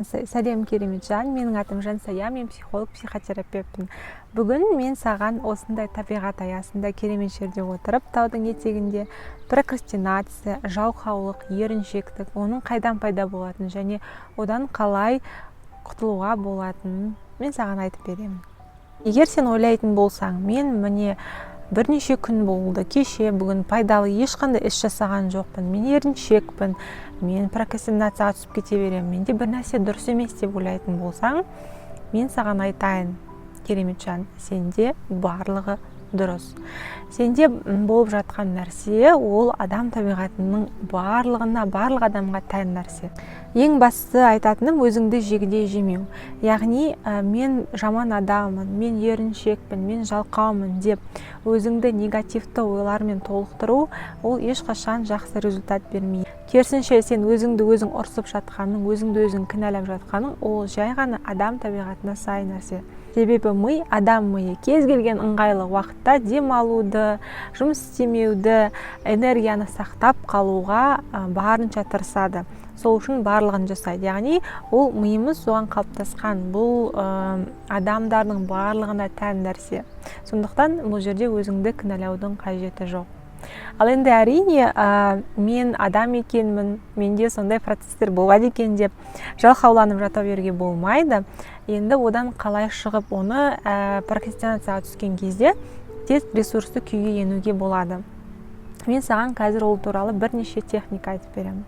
Сәлем кереметжан, менің атым Жансая, мен психолог, психотерапевтпін. Бүгін мен саған осындай табиғат аясында керемет жерде отырып, таудың етегінде прокрастинация, жалқаулық, еріншектік, оның қайдан пайда болатынын және одан қалай құтылуға болатынын мен саған айтып беремін. Егер сен ойлайтын болсаң, мен міне бірнеше күн болды, кеше бүгін пайдалы ешқандай іс жасаған жоқпын, мен еріншекпін, мен прокрастинацияға түсіп кете беремін, менде бір нәрсе дұрыс емес деп ойлайтын болсаң, мен саған айтайын, кереметжан, сенде барлығы дұрыс. Сенде болып жатқан нәрсе ол адам табиғатының барлық адамға тән нәрсе. Ең бастысы айтатыным өзіңді жегідей жемеу. Яғни мен жаман адаммын, мен еріншекпін, мен жалқаумын деп өзіңді негативті ойлармен толықтыру ол ешқашан жақсы результат бермейді. Керісінше сен өзіңді өзің ұрсып жатқаның, өзіңді өзің кінәлап жатқаның ол жай ғана адам табиғатына сай нәрсе. Себебі ми, адам миы кез келген ыңғайлы уақытта демалуды, жұмыс істемеуді, энергияны сақтап қалуға барынша тырысады. Сол үшін барлығын жасайды. Яғни ол миымыз соған қалыптасқан. Бұл адамдардың барлығына тән нәрсе. Сондықтан бұл жерде өзіңді кінәлаудың қажеті жоқ. Ал енді әрине мен адам екенмін, менде сондай процестер болады екен деп жалқауланып жата беруге болмайды. Енді одан қалай шығып оны прокрастинацияға түскен кезде тез ресурсты күйге енуге болады. Мен саған қазір ол туралы бірнеше техника айтып беремін.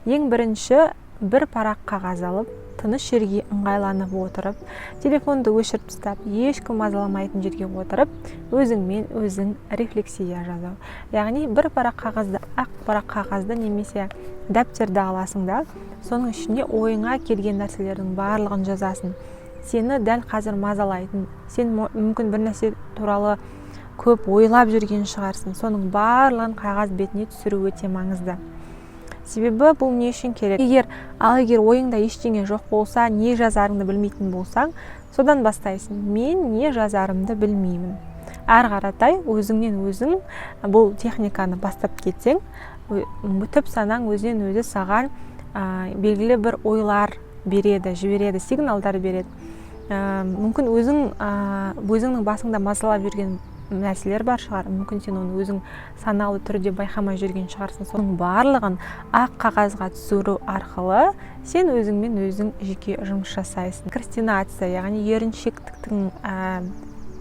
Ең бірінші, бір парақ қағаз алып, тыныш жерге ыңғайланып отырып, телефонды өшіріп тастап, ешкім мазаламайтын жерге отырып, өзіңмен өзің рефлексия жазу. Яғни бір парақ қағазды, ақ парақ қағазды немесе дәптерді аласың да, соның ішіне ойыңа келген нәрселердің барлығын жазасың. Сені дәл қазір мазалайтын, сен мүмкін бір нәрсе туралы көп ойлап жүрген шығарсың. Соның барлығын қағаз бетіне түсіру өте маңызды. Себебі бұл не үшін керек? Егер ойыңда ештеңе жоқ болса, не жазарыңды білмейтін болсаң, содан бастайсың. Мен не жазарымды білмеймін. Әр қаратай өзіңнен өзің бұл техниканы бастап кетсең, түп санаң өзінен өзі саған белгілі бір ойлар береді, жібереді, сигналдар береді. Мүмкін өзіңнің басыңда мазалап жүрген нәрселер бар шығар, мүмкін сен оны өзің саналы түрде байқамай жүрген шығарсың. Соның барлығын ақ қағазға түсіру арқылы сен өзіңмен өзің жеке жұмыс жасайсың. Прокрастинация, яғни еріншектіктің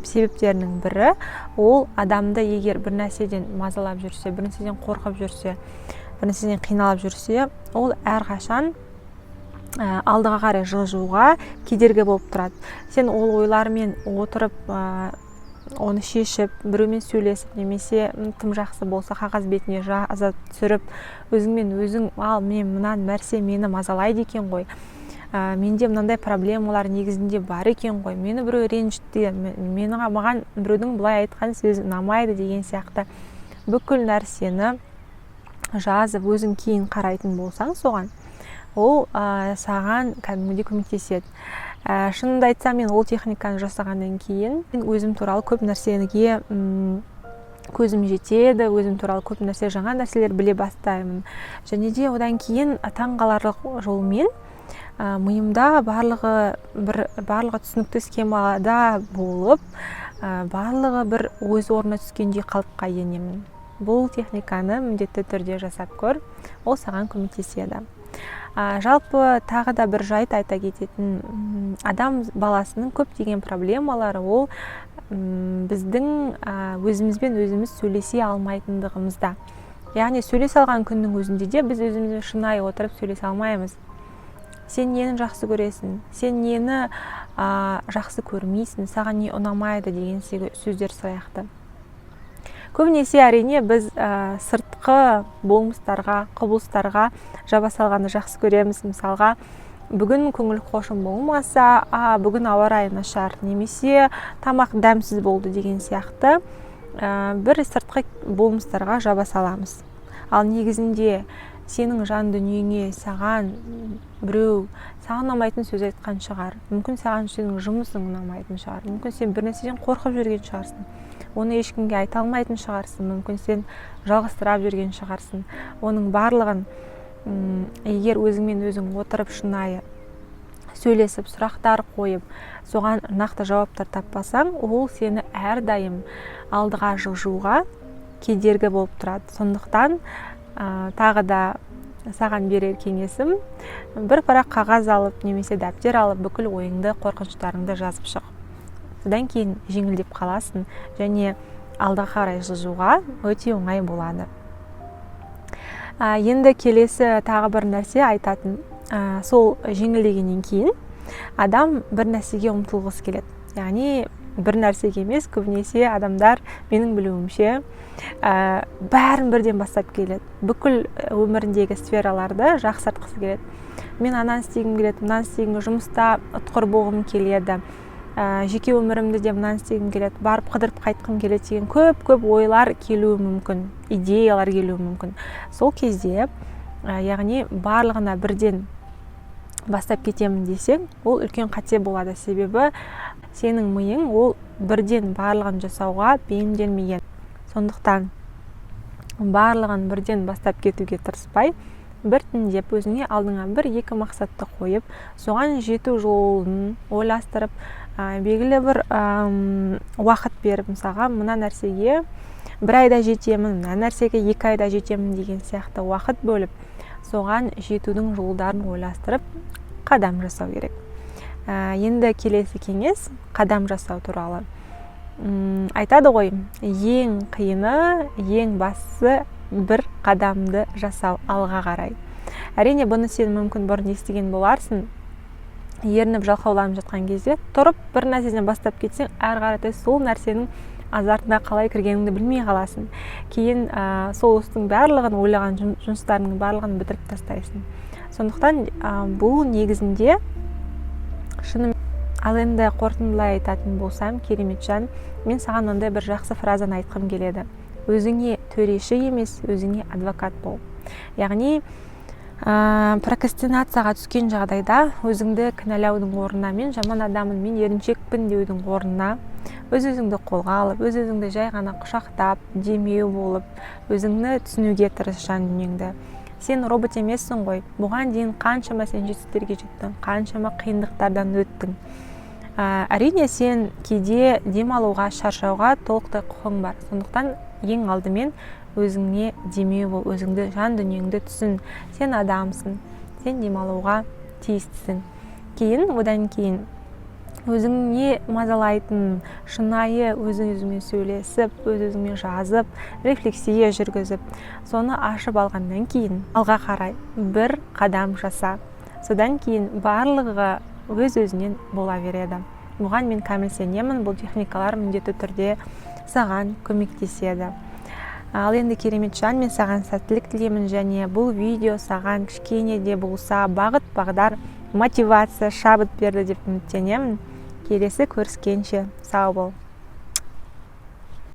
себептерінің бірі ол адамды егер бір нәрседен мазалап жүрсе, бір нәрседен қорқып жүрсе, бір нәрседен қиналып жүрсе, ол әрқашан алдыға қарай жылжуға кедергі болып тұрады. Сен ол ойлармен отырып оны шешіп, біреумен сөйлесіп, немесе тым жақсы болса қағаз бетіне жаза түсіріп, өзіңмен өзің, мен мынан нәрсе мені мазалайды екен ғой, менде мынандай проблемалар негізінде бар екен ғой, мені біреу ренжітті, маған біреудің бұлай айтқан сөзі ұнамайды деген сияқты бүкіл нәрсені жазып өзің кейін қарайтын болсаң соған, ол саған кәдімгідей көмектеседі. Шынымды айтсам, мен ол техниканы жасағаннан кейін өзім туралы көп нәрсеге көзім жетеді, өзім туралы көп нәрсе, жаңа нәрселер біле бастаймын. Және де одан кейін таңғаларлық жолмен миымда барлығы түсінікті схемада болып, барлығы бір өз орнына түскендей қалыпқа енемін. Бұл техниканы міндетті түрде жасап көр, ол саған көмектеседі. Жалпы тағы да бір жайт айта кететін, адам баласының көптеген проблемалары ол біздің өзімізбен өзіміз сөйлесе алмайтындығымызда. Яғни сөйлесе алған күннің өзінде де біз өзімізбен шынайы отырып сөйлесе алмаймыз. Сен нені жақсы көресің, сен нені жақсы көрмейсің, саған не ұнамайды деген сөздер сияқты. Көбінесе әрине біз сыртқы болмыстарға, құбылыстарға жаба салғанды жақсы көреміз. Мысалға, бүгін көңіл қошым болмаса, бүгін ауа райы нашар, немесе тамақ дәмсіз болды деген сияқты бір сыртқы болмыстарға жаба саламыз. Ал негізінде сенің жан дүниеңе саған біреу саған ұнамайтын сөз айтқан шығар. Мүмкін саған сенің жұмысың ұнамайтын шығар. Мүмкін сен бір нәрседен қорқып жүрген шығарсың. Оны ешкімге айта алмайтын шығарсың. Мүмкін сен жалғастырап жүрген шығарсың. Оның барлығын егер өзіңмен өзің отырып шынайы сөйлесіп, сұрақтар қойып, соған нақты жауаптар таппасаң, ол сені әрдайым алдыға жылжуға кедергі болып тұрады. Сондықтан тағы да саған берер кеңесім, бір парақ қағаз алып, немесе дәптер алып, бүкіл ойыңды, қорқыныштарыңды жазып шық. Содан кейін жеңілдеп қаласың және алдыға қарай жылжуға өте оңай болады. Енді келесі тағы бір нәрсе айтатын, сол жеңілдегеннен кейін адам бір нәрсеге ұмтылғысы келеді. Яғни бір нәрсеге емес, көбінесе адамдар, менің білуімше, бәрін бірден бастап келеді. Бүкіл өміріндегі сфераларды жақсартқысы келеді. Мен ананы істегім келеді, мынаны істегім келеді, жұмыста ұтқыр болғым келеді, жеке өмірімді де мынаны істегім келеді, барып қыдырып қайтқым келеді деген көп ойлар келуі мүмкін, идеялар келуі мүмкін. Сол кезде, яғни барлығына бірден бастап кетемін десең, ол үлкен қате болады. Себебі сенің миың ол бірден барлығын жасауға бейімделмеген. Сондықтан барлығын бірден бастап кетуге тырыспай, біртіндеп өзіңе алдыңа 1-2 мақсатты қойып, соған жету жолын ойластырып, белгілі бір уақыт беріп, мысалға мына нәрсеге 1 айда жетемін, мына нәрсеге 2 айда жетемін деген сияқты уақыт бөліп, соған жетудің жолдарын ойластырып, қадам жасау керек. Енді келесі кеңес қадам жасау туралы. Айтады ғой, ең қиыны, ең бастысы бір қадамды жасау алға қарай. Әрине, бұны сен мүмкін бұрын естіген боларсың. Ерініп жалқауланып жатқан кезде тұрып бір нәрседен бастап кетсең, әрі қаратай сол нәрсенің азартына қалай кіргеніңді білмей қаласың. Кейін сол істің барлығын, ойлаған жұмыстарының барлығын бітіріп тастайсың. Сондықтан бұл негізінде шыным. Ал енді қорытындылай айтатын болсам, Кереметжан, мен саған ондай бір жақсы фразаны айтқым келеді. Өзіңе төреші емес, өзіңе адвокат бол. Яғни прокрастинацияға түскен жағдайда өзіңді кінәлаудың орнына, мен жаман адамын, мен еріншекпін деудің орнына, өз-өзіңді қолға алып, өз-өзіңді жай ғана құшақтап, демеу болып, өзіңді түсінуге тырыс жан дүниеңді. Сен робот емессің ғой. Бұған дейін қаншама сен жетістіктерге жеттің, қаншама қиындықтардан өттің. Әрине, сен кейде демалуға, шаршауға толықтай құқың бар. Сондықтан ең алдымен өзіңе демеу бол, өзіңді, жан дүниеңді түсін. Сен адамсың, сен демалуға тиістісің. Одан кейін өзіңе мазалайтын, шынайы өзіңмен сөйлесіп, өзіңмен жазып, рефлексия жүргізіп, соны ашып алғаннан кейін алға қарай бір қадам жаса. Содан кейін барлығы өз-өзінен бола береді. Бұған мен кәміл сенемін, бұл техникалар міндетті түрде саған көмектеседі. Ал енді Кереметжан, мен саған сәттілік тілеймін, және бұл видео саған кішкене де болса бағыт-бағдар, мотивация, шабыт берді деп үміттенемін. Келесі көріскенше сау бол.